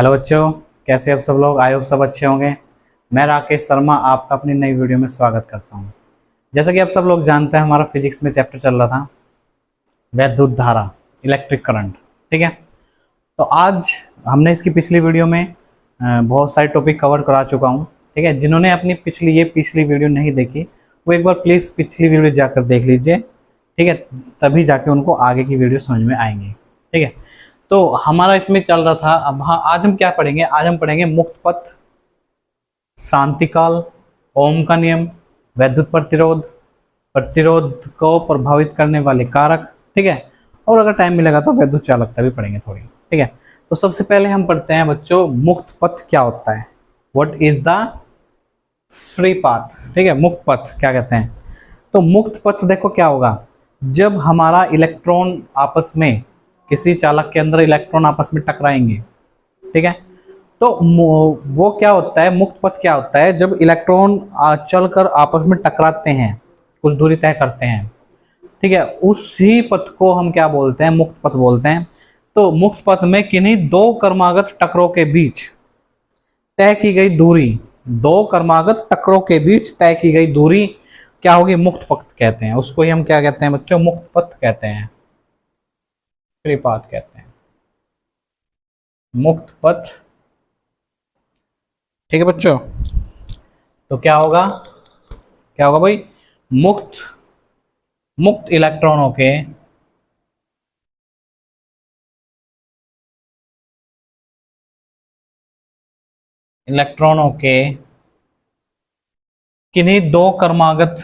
Hello बच्चों, कैसे आप सब लोग। आई होप सब अच्छे होंगे। मैं राकेश शर्मा आपका अपनी नई वीडियो में स्वागत करता हूं। जैसा कि आप सब लोग जानते हैं, हमारा फिजिक्स में चैप्टर चल रहा था वैद्युत धारा, इलेक्ट्रिक करंट। ठीक है, तो आज हमने इसकी पिछली वीडियो में बहुत सारे टॉपिक कवर करा चुका हूँ। ठीक है, जिन्होंने अपनी पिछली वीडियो नहीं देखी वो एक बार प्लीज़ पिछली वीडियो जाकर देख लीजिए। ठीक है, तभी जाके उनको आगे की वीडियो समझ में आएंगी। ठीक है, तो हमारा इसमें चल रहा था। अब हाँ, आज हम क्या पढ़ेंगे? आज हम पढ़ेंगे मुक्त पथ, शांतिकाल, ओम का नियम, वैद्युत प्रतिरोध, प्रतिरोध को प्रभावित करने वाले कारक। ठीक है, और अगर टाइम मिलेगा तो वैद्युत चालकता भी पढ़ेंगे थोड़ी। ठीक है, तो सबसे पहले हम पढ़ते हैं बच्चों, मुक्त पथ क्या होता है। What is the free path. ठीक है, मुक्त पथ क्या कहते हैं? तो मुक्त पथ देखो क्या होगा, जब हमारा इलेक्ट्रॉन आपस में, किसी चालक के अंदर इलेक्ट्रॉन आपस में टकराएंगे। ठीक है, तो वो क्या होता है, मुक्त पथ क्या होता है? जब इलेक्ट्रॉन चलकर आपस में टकराते हैं, कुछ दूरी तय करते हैं। ठीक है, उसी पथ को हम क्या बोलते हैं? मुक्त पथ बोलते हैं। तो मुक्त पथ में किन्हीं दो क्रमागत टकरों के बीच तय की गई दूरी, दो क्रमागत टकरों के बीच तय की गई दूरी क्या होगी? मुक्त पथ कहते हैं। उसको ही हम क्या कहते हैं बच्चों? मुक्त पथ कहते हैं, फ्री पाथ कहते हैं, मुक्त पथ। ठीक है बच्चों, तो क्या होगा? क्या होगा भाई? मुक्त मुक्त इलेक्ट्रॉनों के किन्हीं दो क्रमागत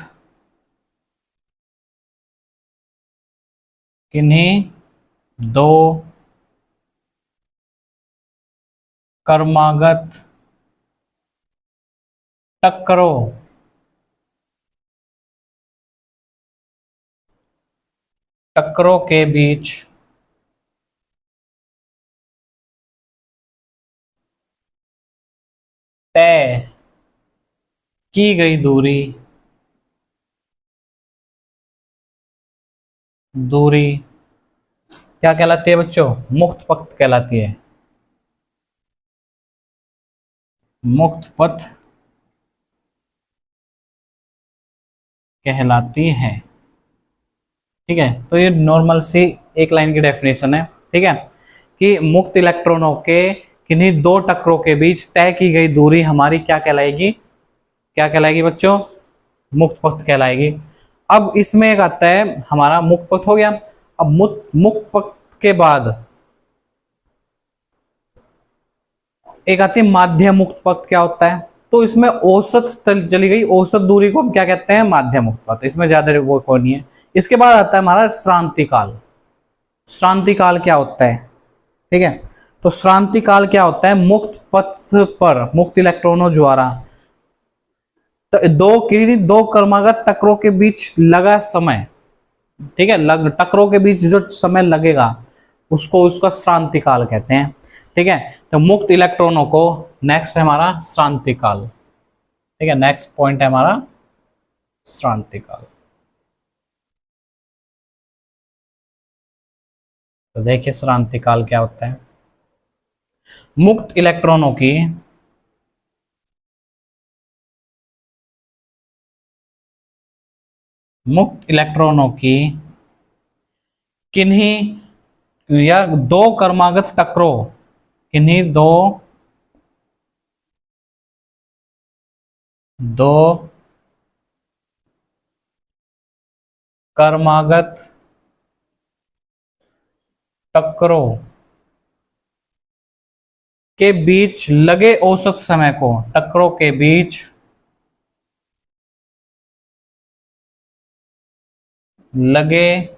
टकरों के बीच तय की गई दूरी क्या कहलाती है बच्चों? मुक्त पथ कहलाती है, मुक्त पथ कहलाती है। ठीक है, तो ये नॉर्मल सी एक लाइन की डेफिनेशन है। ठीक है, कि मुक्त इलेक्ट्रॉनों के किन्हीं दो टकरों के बीच तय की गई दूरी हमारी क्या कहलाएगी? क्या कहलाएगी बच्चों? मुक्त पथ कहलाएगी। अब इसमें एक आता है, हमारा मुक्त पथ हो गया। अब मुक्त पथ के बाद एक आती है माध्य मुक्त पथ। क्या होता है? तो इसमें औसत चली गई, औसत दूरी को हम क्या कहते हैं? माध्य मुक्त पथ। इसमें ज्यादा वो कोई नहीं है। इसके बाद आता है हमारा श्रांति काल। श्रांति काल क्या होता है? ठीक है, तो श्रांति काल क्या होता है? मुक्त पथ पर मुक्त इलेक्ट्रॉनों द्वारा तो दो क्रमागत टकरों के बीच लगा समय। ठीक है, टकरों के बीच जो समय लगेगा उसका श्रांति काल कहते हैं। ठीक है, तो मुक्त इलेक्ट्रॉनों को नेक्स्ट है हमारा श्रांति काल। ठीक है, नेक्स्ट पॉइंट है हमारा श्रांति काल। तो देखिए श्रांति काल क्या होता है। मुक्त इलेक्ट्रॉनों की किन्हीं या दो क्रमागत टकरों, किन्हीं दो क्रमागत टकरों के बीच लगे औसत समय को, टकरों के बीच लगे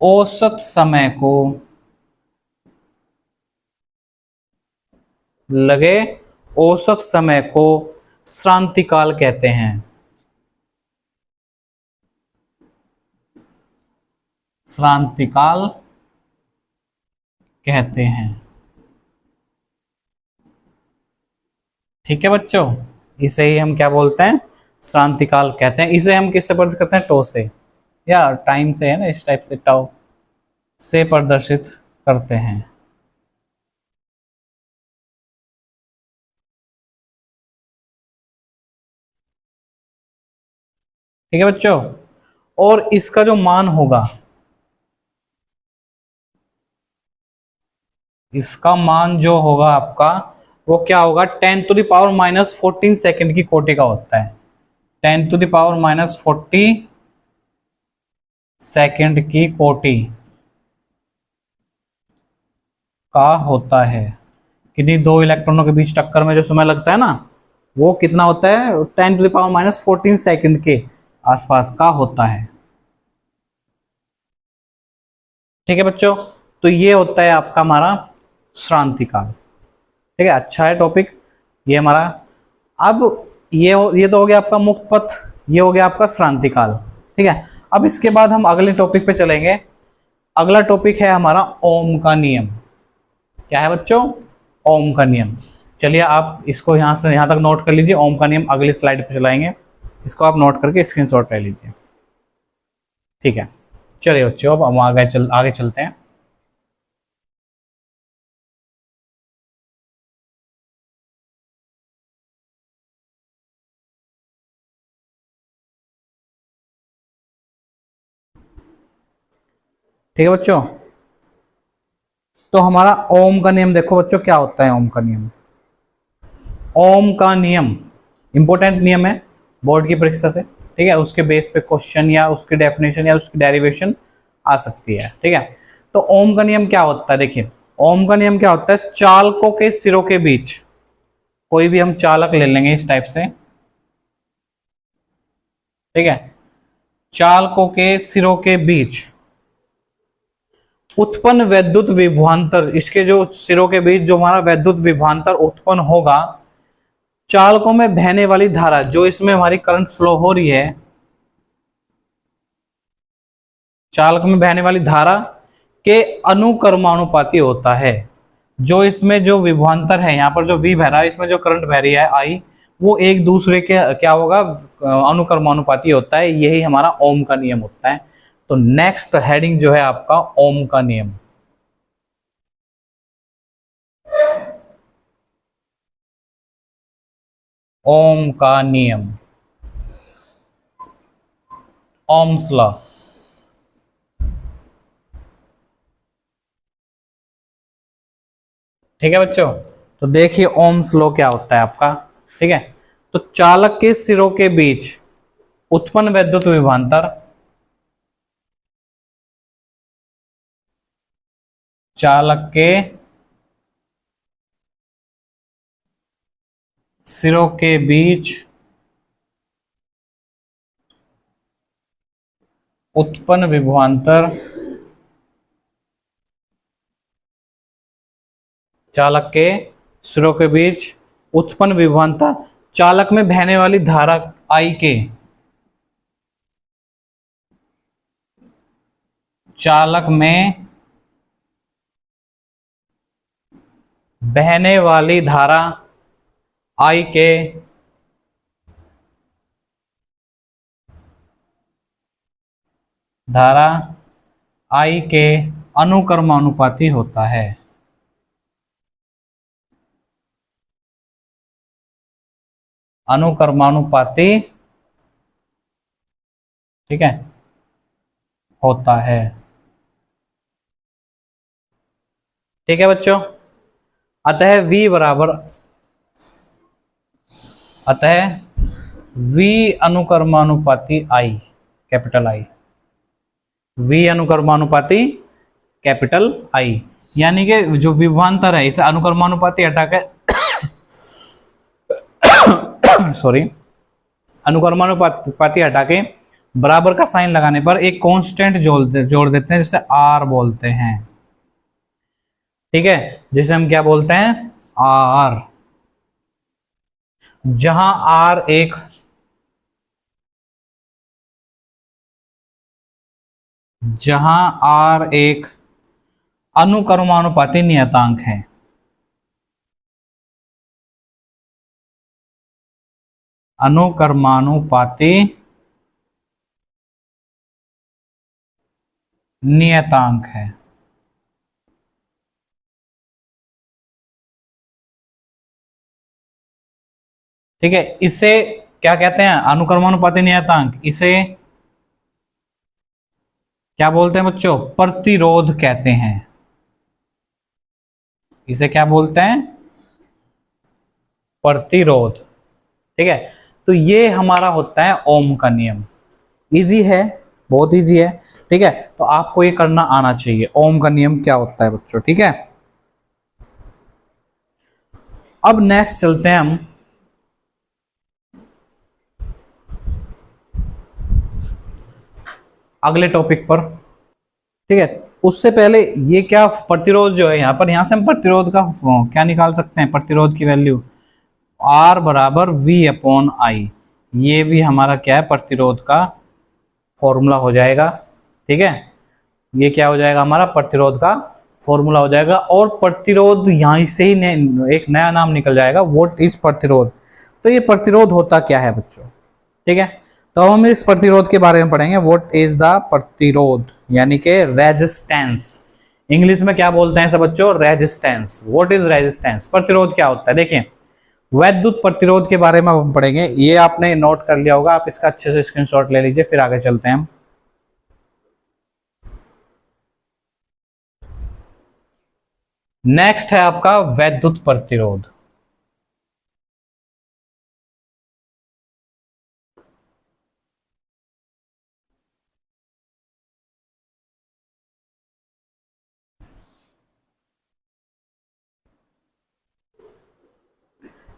औसत समय को, लगे औसत समय को श्रांति काल कहते हैं। श्रांति काल कहते हैं। ठीक है बच्चों, इसे ही हम क्या बोलते हैं? श्रांति काल कहते हैं। इसे हम किससे प्रदर्शित करते हैं? टो से, या टाइम से, है ना, इस टाइप से टाउ से प्रदर्शित करते हैं। ठीक है बच्चों, और इसका जो मान होगा, इसका मान जो होगा आपका, वो क्या होगा, 10⁻⁻14 सेकेंड की कोटि का होता है। 10⁻⁻40 सेकेंड की कोटि का होता है। किन्हीं दो इलेक्ट्रॉनों के बीच टक्कर में जो समय लगता है ना, वो कितना होता है, 10⁻⁻14 सेकेंड के आसपास का होता है। ठीक है बच्चों, तो ये होता है आपका हमारा श्रांति काल। ठीक है, अच्छा है टॉपिक ये हमारा। अब ये तो हो गया आपका मुक्त पथ, ये हो गया आपका श्रांति काल। ठीक है, अब इसके बाद हम अगले टॉपिक पे चलेंगे। अगला टॉपिक है हमारा ओम का नियम। क्या है बच्चों, ओम का नियम। चलिए आप इसको यहाँ से यहाँ तक नोट कर लीजिए, ओम का नियम अगली स्लाइड पे चलाएंगे, इसको आप नोट करके स्क्रीनशॉट ले लीजिए। ठीक है, चलिए बच्चों अब हम आगे चलते हैं। ठीक है बच्चों, तो हमारा ओम का नियम देखो बच्चों, क्या होता है ओम का नियम। ओम का नियम इंपॉर्टेंट नियम है बोर्ड की परीक्षा से। ठीक है, उसके बेस पे क्वेश्चन या उसकी डेफिनेशन या उसकी डेरिवेशन आ सकती है। ठीक है, तो ओम का नियम क्या होता है, देखिए ओम का नियम क्या होता है, चालकों के सिरों के बीच, कोई भी हम चालक ले लेंगे इस टाइप से। ठीक है, चालकों के सिरों के बीच उत्पन्न वैद्युत विभवांतर, इसके जो सिरों के बीच जो हमारा वैद्युत विभवांतर उत्पन्न होगा, चालकों में बहने वाली धारा, जो इसमें हमारी करंट फ्लो हो रही है, चालक में बहने वाली धारा के अनुक्रमानुपाती होता है। जो इसमें जो विभवांतर है, यहाँ पर जो V बह रहा है, इसमें जो करंट बह रही है I, वो एक दूसरे के क्या होगा, अनुक्रमानुपाती होता है। यही हमारा ओम का नियम होता है। तो नेक्स्ट हेडिंग जो है आपका ओम का नियम। ओम का नियम, ओम्स लॉ। ठीक है बच्चों, तो देखिए ओम्स लॉ क्या होता है आपका। ठीक है, तो चालक के सिरों के बीच उत्पन्न वैद्युत विभवांतर, चालक के सिरों के बीच उत्पन्न विभवांतर, चालक के सिरों के बीच उत्पन्न विभवांतर, चालक में बहने वाली धारा I के, चालक में बहने वाली धारा I के धारा I के अनुक्रमानुपाती होता है। अनुक्रमानुपाती, ठीक है, होता है। ठीक है बच्चों, अतः V बराबर, अतः V अनुक्रमानुपाती I, कैपिटल I, V अनुक्रमानुपाती कैपिटल I, यानी कि जो विभवांतर है इसे अनुक्रमानुपाती हटा के सॉरी, अनुक्रमानुपाती हटा के बराबर का साइन लगाने पर एक कांस्टेंट जोड़ देते हैं, जिसे R बोलते हैं। ठीक है, जिसे हम क्या बोलते हैं, R। जहां R एक अनुक्रमानुपाती नियतांक है। अनुक्रमानुपाती नियतांक है। ठीक है, इसे क्या कहते हैं, अनुक्रमानुपाती नियतांक, इसे क्या बोलते हैं बच्चों, प्रतिरोध कहते हैं। इसे क्या बोलते हैं, प्रतिरोध। ठीक है, तो ये हमारा होता है ओम का नियम। इजी है, बहुत इजी है। ठीक है, तो आपको ये करना आना चाहिए, ओम का नियम क्या होता है बच्चों। ठीक है, अब नेक्स्ट चलते हैं हम अगले टॉपिक पर। ठीक है, उससे पहले ये क्या प्रतिरोध जो है यहाँ पर, यहां से हम प्रतिरोध का क्या निकाल सकते हैं, प्रतिरोध की वैल्यू R बराबर V अपॉन आई। ये भी हमारा क्या है, प्रतिरोध का फॉर्मूला हो जाएगा। ठीक है, ये क्या हो जाएगा, हमारा प्रतिरोध का फॉर्मूला हो जाएगा। और प्रतिरोध यहां से ही एक नया नाम निकल जाएगा, व्हाट इज प्रतिरोध। तो ये प्रतिरोध होता क्या है बच्चों। ठीक है, तो हम इस प्रतिरोध के बारे में पढ़ेंगे, व्हाट इज द प्रतिरोध, यानी कि रेजिस्टेंस। इंग्लिश में क्या बोलते हैं सब बच्चों, रेजिस्टेंस। व्हाट इज रेजिस्टेंस, प्रतिरोध क्या होता है। देखिए, वैद्युत प्रतिरोध के बारे में हम पढ़ेंगे, ये आपने नोट कर लिया होगा, आप इसका अच्छे से स्क्रीनशॉट ले लीजिए, फिर आगे चलते हैं हम। नेक्स्ट है आपका वैद्युत प्रतिरोध।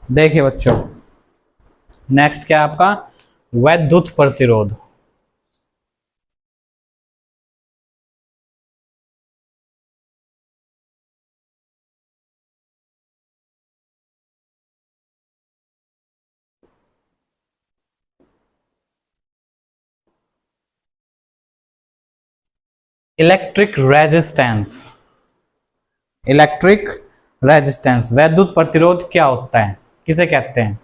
देखिए बच्चों, नेक्स्ट क्या है आपका, वैद्युत प्रतिरोध। इलेक्ट्रिक रेजिस्टेंस, इलेक्ट्रिक रेजिस्टेंस, वैद्युत प्रतिरोध क्या होता है, किसे कहते हैं।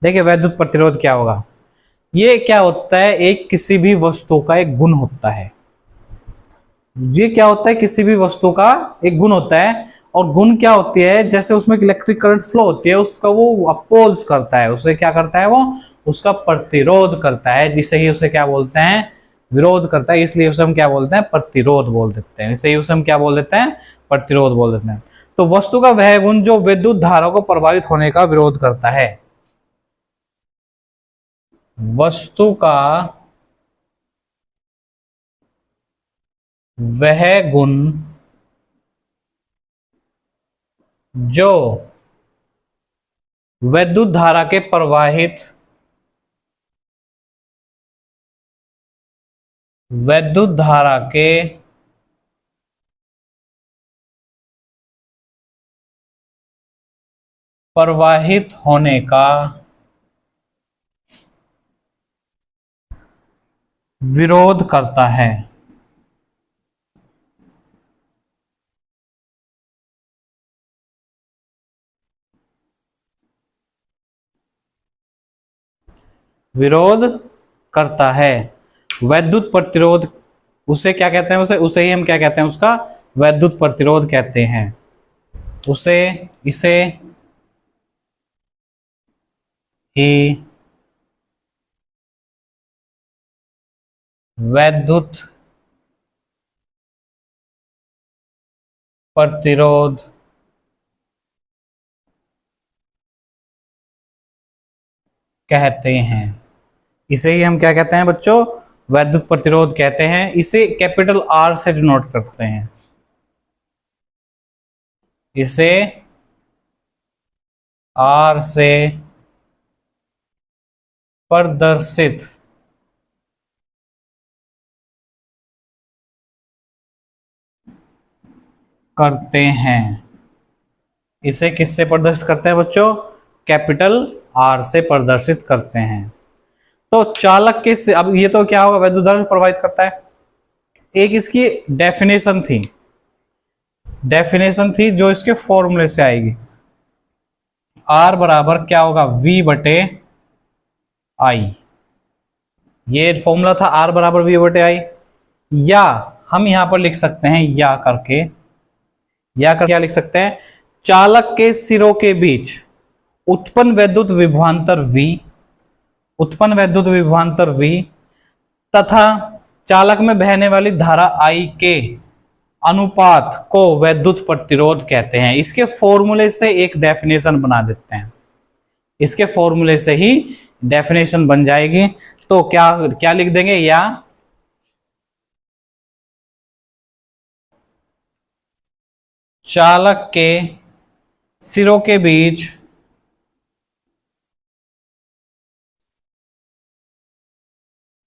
देखिए, वैद्युत प्रतिरोध क्या होगा, ये क्या होता है, एक किसी भी वस्तु का एक गुण होता है। ये क्या होता है, किसी भी वस्तु का एक गुण होता है। और गुण क्या होती है, जैसे उसमें इलेक्ट्रिक करंट फ्लो होती है, उसका वो अपोज करता है, उसे क्या करता है, वो उसका प्रतिरोध करता है, जिसे ही उसे क्या बोलते हैं, विरोध करता है, इसलिए उसे हम क्या बोलते हैं, प्रतिरोध बोल देते हैं। इसे ही उसे हम क्या बोल देते हैं, प्रतिरोध बोल देते हैं। तो वस्तु का वह गुण जो विद्युत धारा को प्रभावित होने का विरोध करता है, वस्तु का वह गुण जो विद्युत धारा के प्रवाहित, विद्युत धारा के प्रवाहित होने का विरोध करता है। विरोध करता है, वैद्युत प्रतिरोध, उसे क्या कहते हैं, उसे उसे ही हम क्या कहते हैं, उसका वैद्युत प्रतिरोध कहते हैं। उसे, इसे ही वैद्युत प्रतिरोध कहते हैं। इसे ही हम क्या कहते हैं बच्चों, वैद्युत प्रतिरोध कहते हैं। इसे कैपिटल आर से डिनोट करते हैं, इसे आर से प्रदर्शित करते हैं। इसे किससे प्रदर्शित करते हैं बच्चों, कैपिटल आर से प्रदर्शित करते हैं। तो चालक के से, अब ये तो क्या होगा, वैद्युत धारा प्रभावित करता है। एक इसकी डेफिनेशन थी, डेफिनेशन थी जो इसके फॉर्मूले से आएगी, आर बराबर क्या होगा, वी बटे आई। ये फॉर्मूला था, आर बराबर वी बटे आई। या हम यहां पर लिख सकते हैं, या करके, या कर क्या लिख सकते हैं, चालक के सिरों के बीच उत्पन्न वैद्युत विभवांतर V उत्पन्न वैद्युत विभवांतर V तथा चालक में बहने वाली धारा I के अनुपात को वैद्युत प्रतिरोध कहते हैं। इसके फॉर्मूले से एक डेफिनेशन बना देते हैं, इसके फॉर्मूले से ही डेफिनेशन बन जाएगी। तो क्या क्या लिख देंगे, या चालक के सिरों के बीच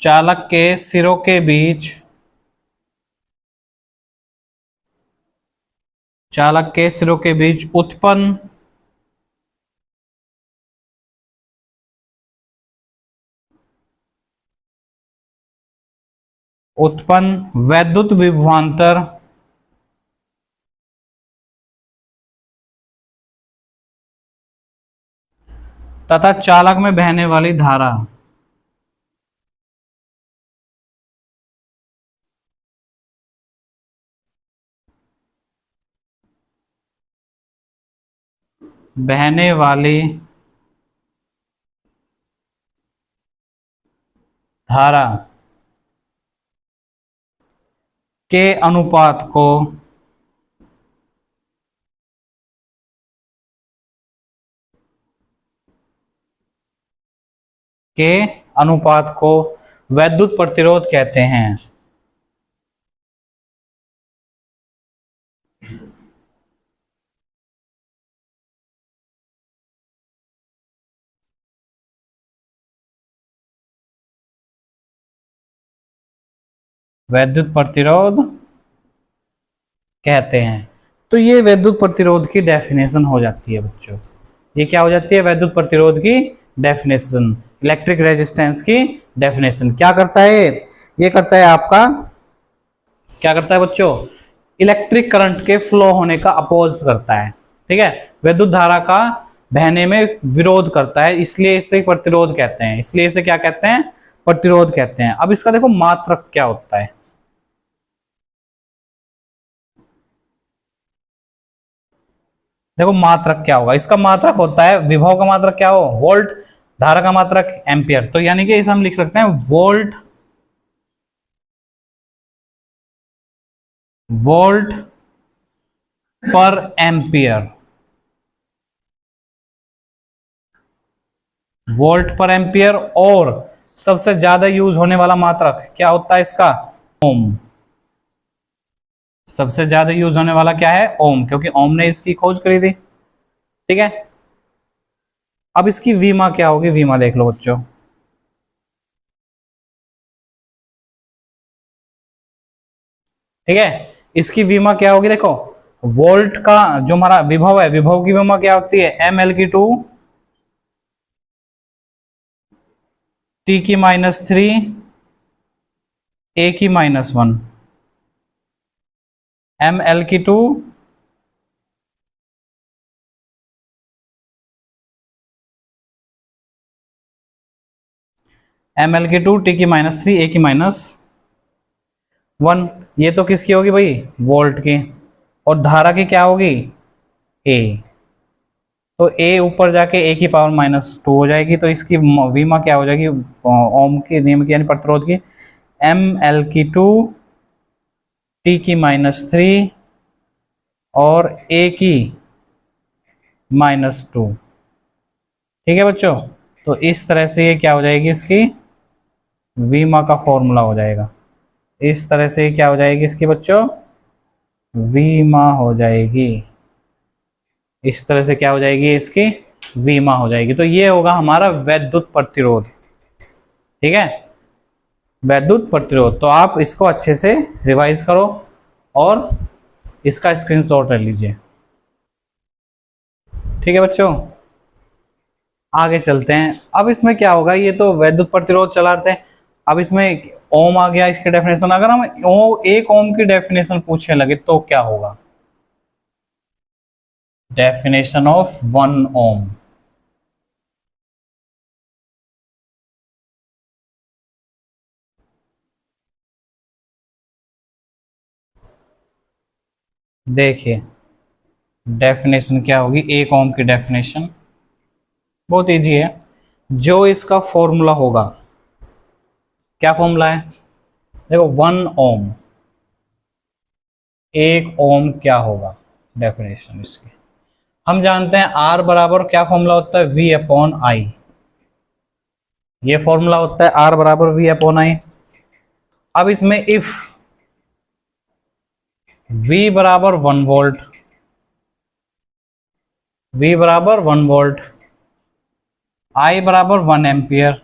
चालक के सिरों के बीच चालक के सिरों के बीच उत्पन्न वैद्युत विभवांतर तथा चालक में बहने वाली धारा बहने वाली धारा के अनुपात को वैद्युत प्रतिरोध कहते हैं। वैद्युत प्रतिरोध कहते हैं। तो ये वैद्युत प्रतिरोध की डेफिनेशन हो जाती है बच्चों। ये क्या हो जाती है, वैद्युत प्रतिरोध की डेफिनेशन, इलेक्ट्रिक रेजिस्टेंस की डेफिनेशन। क्या करता है ये, करता है आपका, क्या करता है बच्चों, इलेक्ट्रिक करंट के फ्लो होने का अपोज करता है। ठीक है, वैद्युत धारा का बहने में विरोध करता है, इसलिए इसे प्रतिरोध कहते हैं। इसलिए इसे क्या कहते हैं, प्रतिरोध कहते हैं। अब इसका देखो मात्रक क्या होता है। देखो मात्रक क्या होगा, इसका मात्रक होता है, विभव का मात्रक क्या हो, वोल्ट, धारा का मात्रक एम्पियर। तो यानी कि इसे हम लिख सकते हैं वोल्ट पर एम्पियर। वोल्ट पर एम्पियर। और सबसे ज्यादा यूज होने वाला मात्रक क्या होता है इसका, ओम। सबसे ज्यादा यूज होने वाला क्या है, ओम, क्योंकि ओम ने इसकी खोज करी थी। ठीक है, अब इसकी वीमा क्या होगी, वीमा देख लो बच्चों। ठीक है, इसकी वीमा क्या होगी, देखो वोल्ट का जो हमारा विभव है, विभव की वीमा क्या होती है, एम एल की 2 टी की -3 ए की -1, एम एल की 2 एम एल की 2 टी की -3 ए की -1। ये तो किसकी होगी भाई, वोल्ट की। और धारा की क्या होगी, ए। तो ए ऊपर जाके ए की पावर -2 हो जाएगी। तो इसकी वीमा क्या हो जाएगी, ओम के नियम की यानी प्रतिरोध की, एम एल की 2 टी की -3 और ए की -2। ठीक है बच्चों, तो इस तरह से ये क्या हो जाएगी, इसकी वीमा का फॉर्मूला हो जाएगा। इस तरह से क्या हो जाएगी इसकी बच्चों, वीमा हो जाएगी। इस तरह से क्या हो जाएगी, इसकी वीमा हो जाएगी। तो ये होगा हमारा वैद्युत प्रतिरोध। ठीक है, वैद्युत प्रतिरोध। तो आप इसको अच्छे से रिवाइज करो और इसका स्क्रीनशॉट ले लीजिए। ठीक है बच्चों, आगे चलते हैं। अब इसमें क्या होगा, ये तो वैद्युत प्रतिरोध चलाते हैं। अब इसमें ओम आ गया, इसकी डेफिनेशन। अगर हम एक ओम की डेफिनेशन पूछने लगे तो क्या होगा, डेफिनेशन ऑफ 1 ओम। देखिए डेफिनेशन क्या होगी, एक ओम की डेफिनेशन बहुत इजी है। जो इसका फॉर्मूला होगा, क्या फॉर्मूला है, देखो 1 ओम, 1 ओम क्या होगा, डेफिनेशन इसकी हम जानते हैं, आर बराबर क्या फॉर्मूला होता है, वी अपॉन आई, ये फॉर्मूला होता है आर बराबर वी अपॉन आई। अब इसमें इफ V बराबर 1 वोल्ट, V बराबर 1 वोल्ट, I बराबर 1 एम्पियर,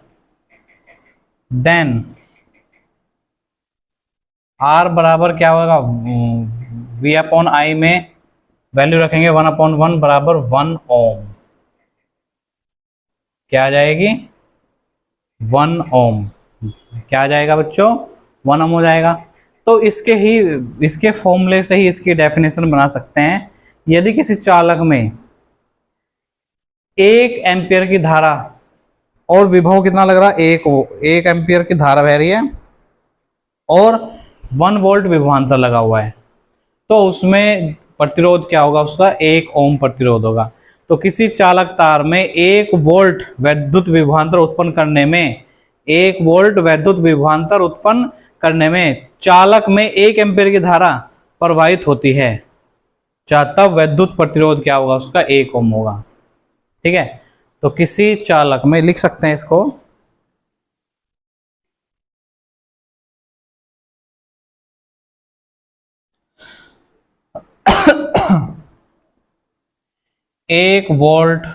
देन R बराबर क्या होगा, V अपॉन आई में वैल्यू रखेंगे 1/1 बराबर 1 ओम, क्या आ जाएगी 1 ओम, क्या आ जाएगा बच्चों 1 ओम हो जाएगा। तो इसके फॉर्मूले से ही इसकी डेफिनेशन बना सकते हैं। यदि किसी चालक में 1 एम्पियर की धारा और विभव कितना लग रहा है, 1 एम्पियर की धारा बह रही है और 1 वोल्ट विभवांतर लगा हुआ है, तो उसमें प्रतिरोध क्या होगा, उसका 1 ओम प्रतिरोध होगा। तो किसी चालक तार में 1 वोल्ट वैद्युत विभवांतर उत्पन्न करने में, 1 वोल्ट वैद्युत विभवांतर उत्पन्न करने में चालक में 1 एम्पियर की धारा प्रवाहित होती है, तब वैद्युत प्रतिरोध क्या होगा, उसका 1 ओम होगा। ठीक है, तो किसी चालक में लिख सकते हैं इसको, एक वोल्ट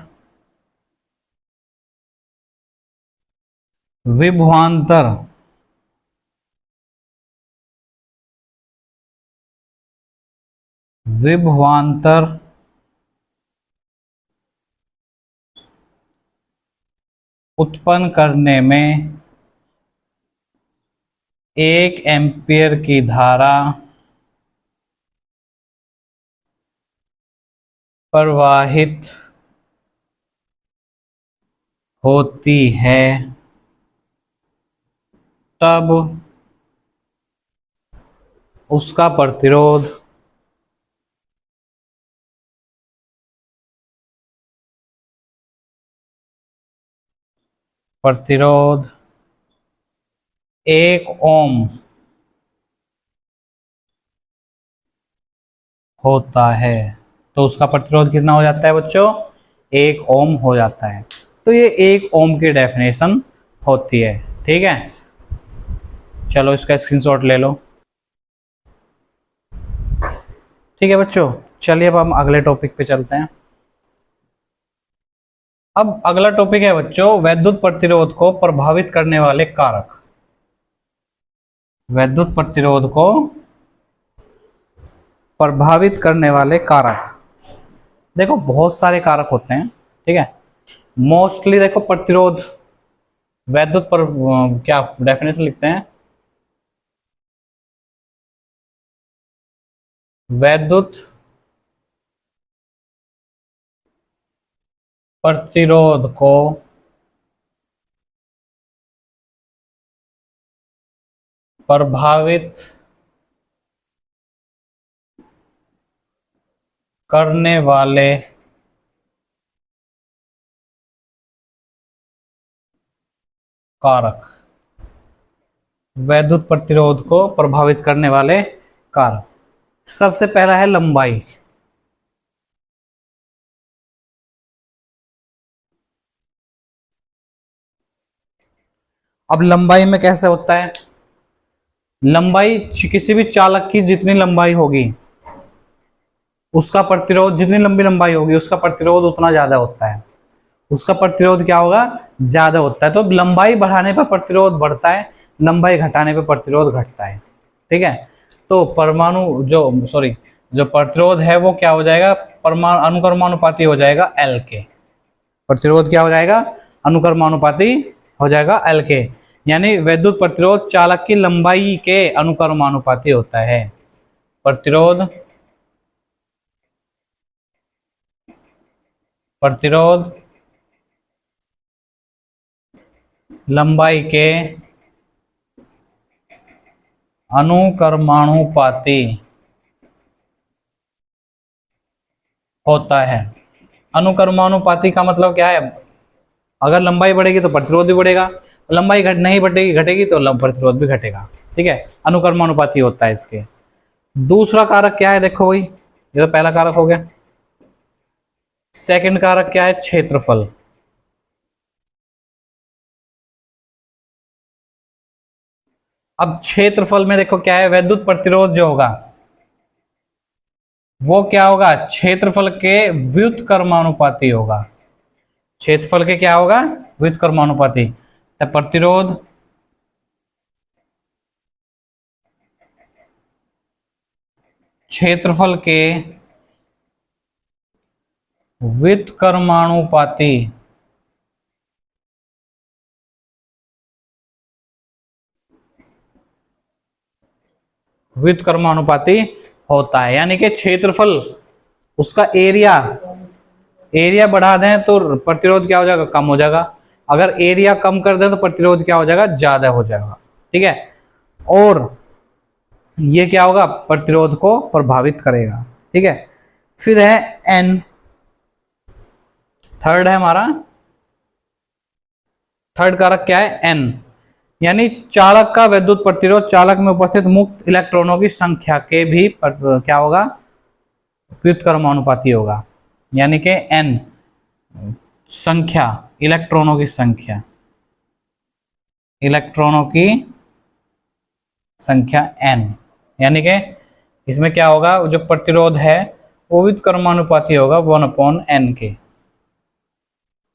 विभवांतर उत्पन्न करने में 1 एम्पियर की धारा प्रवाहित होती है, तब उसका प्रतिरोध प्रतिरोध 1 ओम होता है। तो उसका प्रतिरोध कितना हो जाता है बच्चों, 1 ओम हो जाता है। तो ये 1 ओम की डेफिनेशन होती है। ठीक है, चलो इसका स्क्रीनशॉट ले लो। ठीक है बच्चों, चलिए अब हम अगले टॉपिक पे चलते हैं। अब अगला टॉपिक है बच्चों, वैद्युत प्रतिरोध को प्रभावित करने वाले कारक। वैद्युत प्रतिरोध को प्रभावित करने वाले कारक, देखो बहुत सारे कारक होते हैं। ठीक है, मोस्टली देखो प्रतिरोध, वैद्युत पर क्या डेफिनेशन लिखते हैं, वैद्युत प्रतिरोध को प्रभावित करने वाले कारक, वैद्युत प्रतिरोध को प्रभावित करने वाले कारक, सबसे पहला है लंबाई। अब लंबाई में कैसे होता है, लंबाई किसी भी चालक की जितनी लंबाई होगी उसका प्रतिरोध, जितनी लंबी लंबाई होगी उसका प्रतिरोध उतना ज्यादा होता है, उसका प्रतिरोध क्या होगा, ज्यादा होता है। तो लंबाई बढ़ाने पर प्रतिरोध बढ़ता है, लंबाई घटाने पर प्रतिरोध घटता है। ठीक है, तो परमाणु जो प्रतिरोध है वो क्या हो जाएगा, परमाणु अनुक्रमानुपाती हो जाएगा एल के। प्रतिरोध क्या हो जाएगा, अनुक्रमानुपाती हो जाएगा एल के, यानी वैद्युत प्रतिरोध चालक की लंबाई के अनुक्रमानुपाती होता है। प्रतिरोध लंबाई के अनुक्रमानुपाती होता है। अनुक्रमानुपाती का मतलब क्या है, अगर लंबाई बढ़ेगी तो प्रतिरोध भी बढ़ेगा, लंबाई घट नहीं बढ़ेगी घटेगी तो प्रतिरोध भी घटेगा। ठीक है, अनुक्रमानुपाती होता है इसके। दूसरा कारक क्या है, देखो भाई, ये तो पहला कारक हो गया। सेकंड कारक क्या है, क्षेत्रफल। अब क्षेत्रफल में देखो क्या है, वैद्युत प्रतिरोध जो होगा वो क्या होगा, क्षेत्रफल के व्युत्क्रमानुपाती होगा। क्षेत्रफल के क्या होगा, व्युत्क्रमानुपाती। तो प्रतिरोध क्षेत्रफल के व्युत्क्रमानुपाती व्युत्क्रमानुपाती होता है। यानी कि क्षेत्रफल, उसका एरिया, एरिया बढ़ा दें तो प्रतिरोध क्या हो जाएगा, कम हो जाएगा। अगर एरिया कम कर दें तो प्रतिरोध क्या हो जाएगा, ज्यादा हो जाएगा। ठीक है, और ये क्या होगा, प्रतिरोध को प्रभावित करेगा। ठीक है, फिर है एन, थर्ड है हमारा, थर्ड कारक क्या है, एन, यानी चालक का वैद्युत प्रतिरोध चालक में उपस्थित मुक्त इलेक्ट्रॉनों की संख्या के भी क्या होगा, व्युत्क्रमानुपाती होगा। यानी कि एन संख्या, इलेक्ट्रॉनों की संख्या, इलेक्ट्रॉनों की संख्या एन, यानी कि इसमें क्या होगा, जो प्रतिरोध है वो व्युत्क्रमानुपाती होगा 1/n के।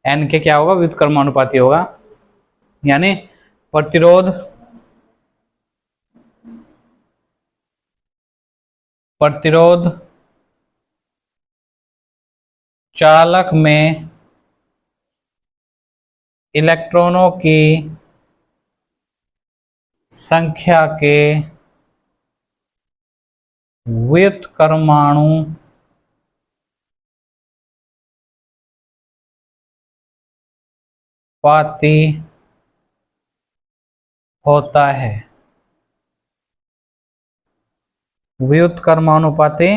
एन के क्या होगा, व्युत्क्रमानुपाती होगा। यानी प्रतिरोध, प्रतिरोध चालक में इलेक्ट्रॉनों की संख्या के व्युत्क्रमानुपाती होता है, व्युत्क्रमानुपाती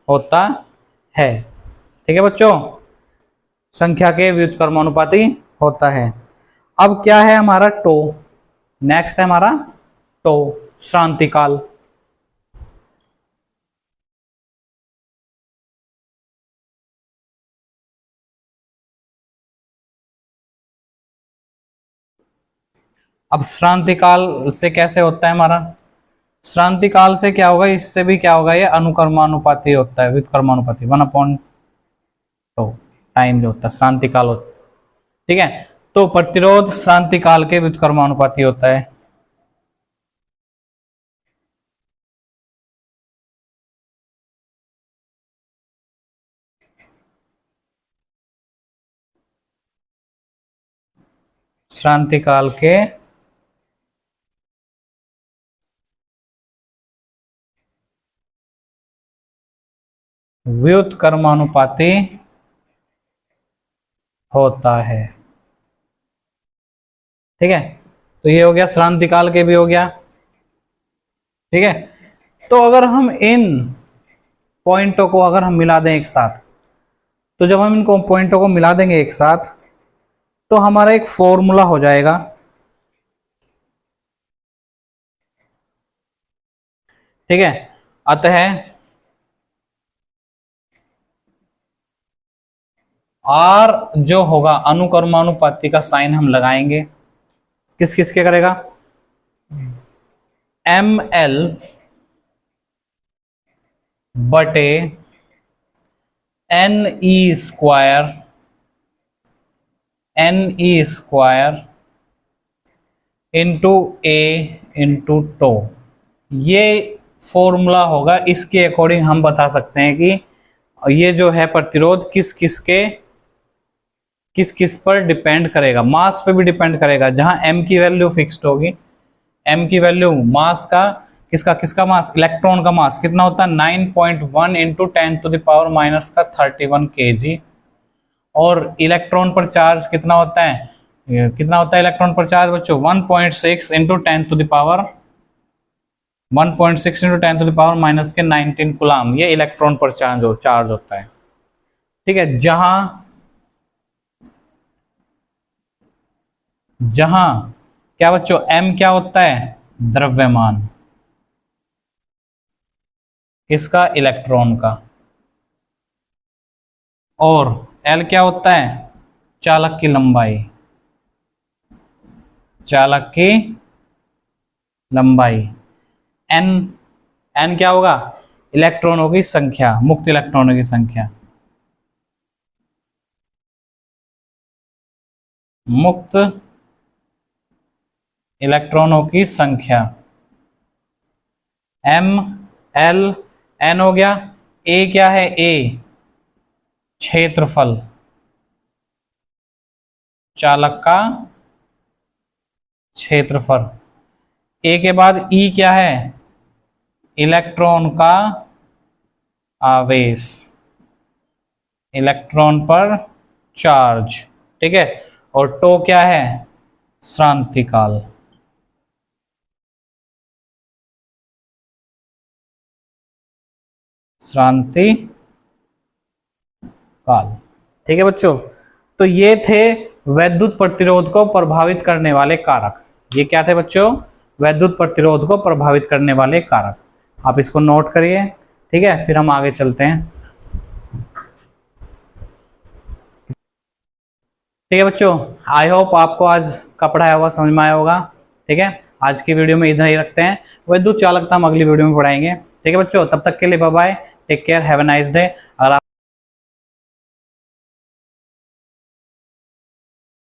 होता है। ठीक है बच्चों, संख्या के व्युत्क्रमानुपाती होता है। अब क्या है हमारा टो, नेक्स्ट है हमारा टो, शांति काल। अब श्रांति काल से कैसे होता है हमारा, श्रांति काल से क्या होगा, इससे भी क्या होगा, ये अनुक्रमानुपाती होता है, व्युत्क्रमानुपाती 1/2 टाइम जो होता है श्रांति काल होता है। ठीक है, तो प्रतिरोध श्रांति काल के व्युत्क्रमानुपाती होता है। श्रांति काल के व्युत्क्रमानुपाती होता है। ठीक है, तो ये हो गया श्रांति काल के भी हो गया। ठीक है, तो अगर हम इन पॉइंटों को अगर हम मिला दें एक साथ, तो जब हम इनको पॉइंटों को मिला देंगे एक साथ तो हमारा एक फॉर्मूला हो जाएगा। ठीक है, अतः आर जो होगा, अनुक्रमानुपाती का साइन हम लगाएंगे, किस किस के करेगा, एम एल बटे N E square, N E square into A into two. ये फॉर्मूला होगा, इसके अकॉर्डिंग हम बता सकते हैं कि ये जो है प्रतिरोध किस किस पर डिपेंड करेगा, मास पे भी डिपेंड करेगा। जहां m की वैल्यू फिक्स्ड होगी, m की वैल्यू मास का, किसका किसका मास, इलेक्ट्रॉन का मास कितना होता है 9.1 इंटू 10⁻³ kg, और इलेक्ट्रॉन पर चार्ज कितना होता है, कितना होता है इलेक्ट्रॉन पर चार्ज बच्चों, 1.6 इंटू 10⁻⁻19 कूलाम, ये इलेक्ट्रॉन पर चार्ज होता है। ठीक है, जहां जहां क्या बच्चों m क्या होता है, द्रव्यमान किसका, इलेक्ट्रॉन का, और l क्या होता है, चालक की लंबाई, चालक की लंबाई, n n क्या होगा, इलेक्ट्रॉनों की संख्या, मुक्त इलेक्ट्रॉनों की संख्या, मुक्त इलेक्ट्रॉनों की संख्या, m l n हो गया, a क्या है, a क्षेत्रफल, चालक का क्षेत्रफल, a के बाद e क्या है, इलेक्ट्रॉन का आवेश, इलेक्ट्रॉन पर चार्ज, ठीक है, और टो क्या है, श्रांति काल, श्रांति काल, ठीक है बच्चों। तो ये थे वैद्युत प्रतिरोध को प्रभावित करने वाले कारक। ये क्या थे बच्चों, वैद्युत प्रतिरोध को प्रभावित करने वाले कारक। आप इसको नोट करिए, ठीक है, फिर हम आगे चलते हैं। ठीक है बच्चों, आई होप आपको आज का पढ़ाया हुआ समझ में आया होगा। ठीक है, आज की वीडियो में इधर ही रखते हैं, वैद्युत चालकता हम अगली वीडियो में पढ़ाएंगे। ठीक है बच्चों, तब तक के लिए bye bye, take care, have a nice day.